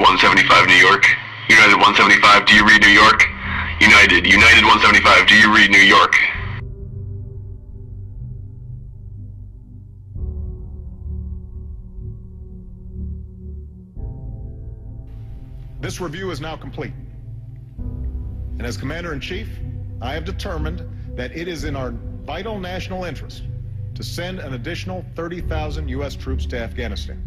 175 New York. United 175, do you read New York? United 175, do you read New York? This review is now complete. And as Commander-in-Chief, I have determined that it is in our vital national interest to send an additional 30,000 U.S. troops to Afghanistan.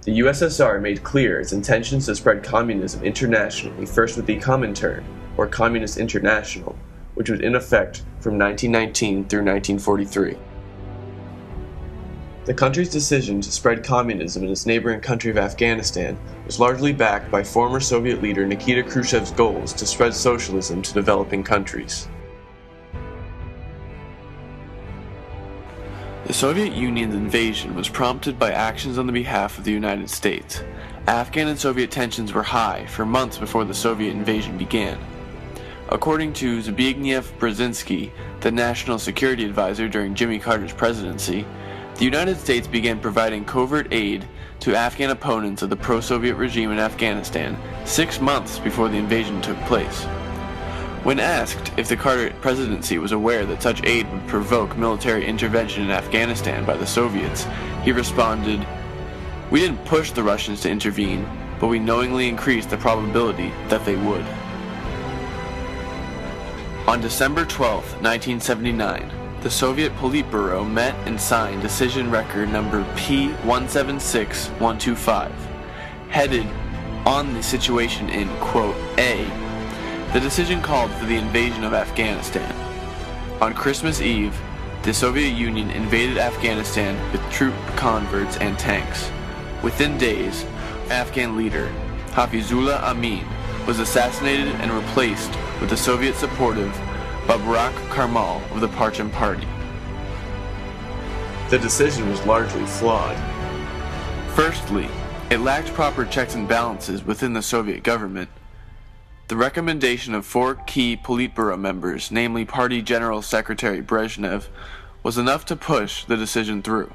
The USSR made clear its intentions to spread communism internationally, first with the Comintern, or Communist International, which was in effect from 1919 through 1943. The country's decision to spread communism in its neighboring country of Afghanistan was largely backed by former Soviet leader Nikita Khrushchev's goals to spread socialism to developing countries. The Soviet Union's invasion was prompted by actions on the behalf of the United States. Afghan and Soviet tensions were high for months before the Soviet invasion began. According to Zbigniew Brzezinski, the national security advisor during Jimmy Carter's presidency, the United States began providing covert aid to Afghan opponents of the pro-Soviet regime in Afghanistan 6 months before the invasion took place. When asked if the Carter presidency was aware that such aid would provoke military intervention in Afghanistan by the Soviets, he responded, "We didn't push the Russians to intervene, but we knowingly increased the probability that they would." On December 12, 1979, the Soviet Politburo met and signed Decision Record number P176125, headed on the situation in, quote, A. The decision called for the invasion of Afghanistan. On Christmas Eve, the Soviet Union invaded Afghanistan with troop converts and tanks. Within days, Afghan leader Hafizullah Amin was assassinated and replaced with the Soviet-supportive Babrak Karmal of the Parcham Party. The decision was largely flawed. Firstly, it lacked proper checks and balances within the Soviet government. The recommendation of 4 key Politburo members, namely Party General Secretary Brezhnev, was enough to push the decision through.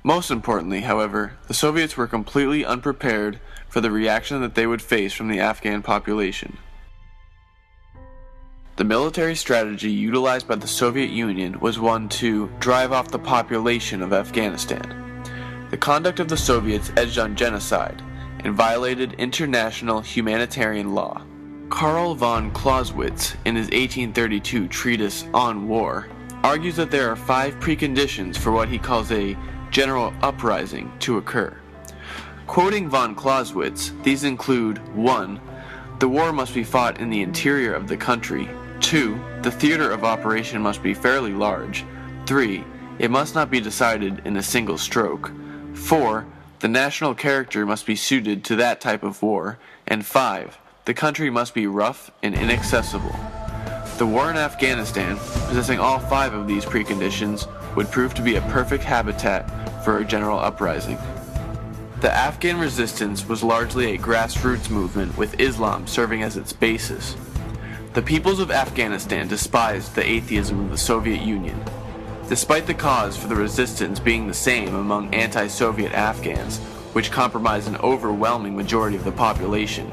Most importantly, however, the Soviets were completely unprepared for the reaction that they would face from the Afghan population. The military strategy utilized by the Soviet Union was one to drive off the population of Afghanistan. The conduct of the Soviets edged on genocide and violated international humanitarian law. Karl von Clausewitz, in his 1832 treatise On War, argues that there are 5 preconditions for what he calls a general uprising to occur. Quoting von Clausewitz, these include 1. The war must be fought in the interior of the country. 2. The theater of operation must be fairly large. 3. It must not be decided in a single stroke. 4. The national character must be suited to that type of war. And 5. The country must be rough and inaccessible. The war in Afghanistan, possessing all 5 of these preconditions, would prove to be a perfect habitat for a general uprising. The Afghan resistance was largely a grassroots movement with Islam serving as its basis. The peoples of Afghanistan despised the atheism of the Soviet Union. Despite the cause for the resistance being the same among anti-Soviet Afghans, which comprised an overwhelming majority of the population,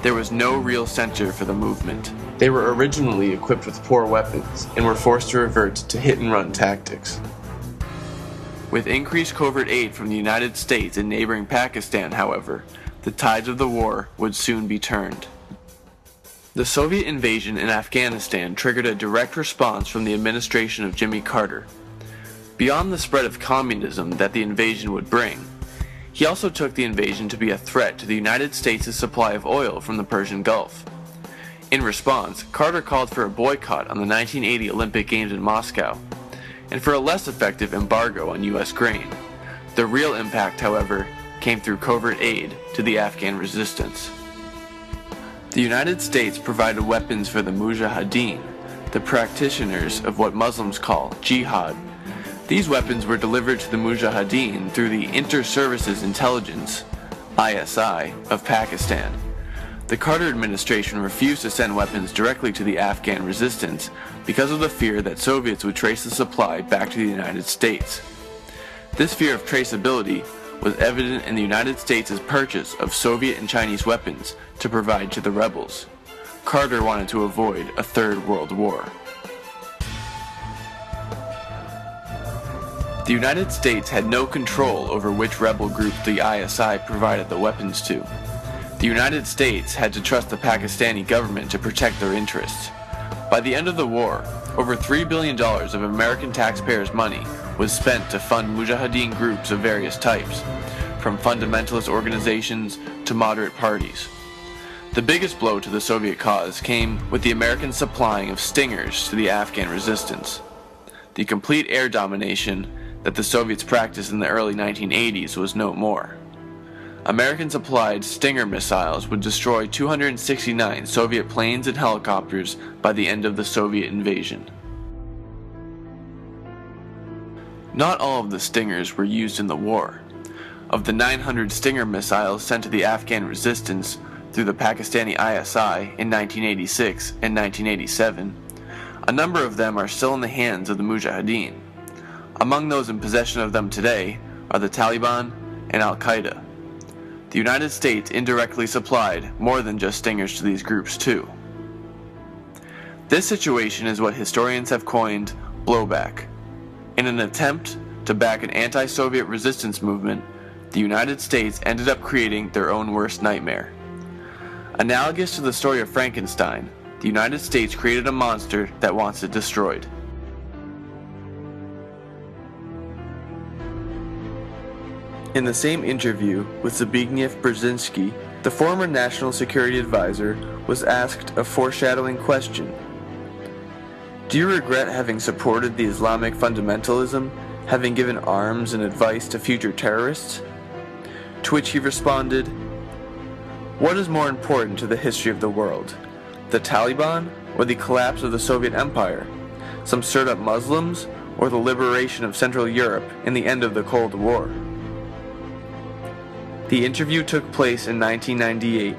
there was no real center for the movement. They were originally equipped with poor weapons and were forced to revert to hit-and-run tactics. With increased covert aid from the United States and neighboring Pakistan, however, the tides of the war would soon be turned. The Soviet invasion in Afghanistan triggered a direct response from the administration of Jimmy Carter. Beyond the spread of communism that the invasion would bring, he also took the invasion to be a threat to the United States' supply of oil from the Persian Gulf. In response, Carter called for a boycott on the 1980 Olympic Games in Moscow, and for a less effective embargo on U.S. grain. The real impact, however, came through covert aid to the Afghan resistance. The United States provided weapons for the Mujahideen, the practitioners of what Muslims call jihad. These weapons were delivered to the Mujahideen through the Inter-Services Intelligence, ISI, of Pakistan. The Carter administration refused to send weapons directly to the Afghan resistance because of the fear that Soviets would trace the supply back to the United States. This fear of traceability was evident in the United States' purchase of Soviet and Chinese weapons to provide to the rebels. Carter wanted to avoid a Third World War. The United States had no control over which rebel group the ISI provided the weapons to. The United States had to trust the Pakistani government to protect their interests. By the end of the war, over $3 billion of American taxpayers' money was spent to fund Mujahideen groups of various types, from fundamentalist organizations to moderate parties. The biggest blow to the Soviet cause came with the American supplying of Stingers to the Afghan resistance. The complete air domination that the Soviets practiced in the early 1980s was no more. American-supplied Stinger missiles would destroy 269 Soviet planes and helicopters by the end of the Soviet invasion. Not all of the Stingers were used in the war. Of the 900 Stinger missiles sent to the Afghan resistance through the Pakistani ISI in 1986 and 1987, a number of them are still in the hands of the Mujahideen. Among those in possession of them today are the Taliban and Al-Qaeda. The United States indirectly supplied more than just Stingers to these groups too. This situation is what historians have coined blowback. In an attempt to back an anti-Soviet resistance movement, the United States ended up creating their own worst nightmare. Analogous to the story of Frankenstein, the United States created a monster that wants it destroyed. In the same interview with Zbigniew Brzezinski, the former National Security Advisor was asked a foreshadowing question. Do you regret having supported the Islamic fundamentalism, having given arms and advice to future terrorists? To which he responded, what is more important to the history of the world, the Taliban or the collapse of the Soviet Empire, some stirred up Muslims or the liberation of Central Europe and the end of the Cold War? The interview took place in 1998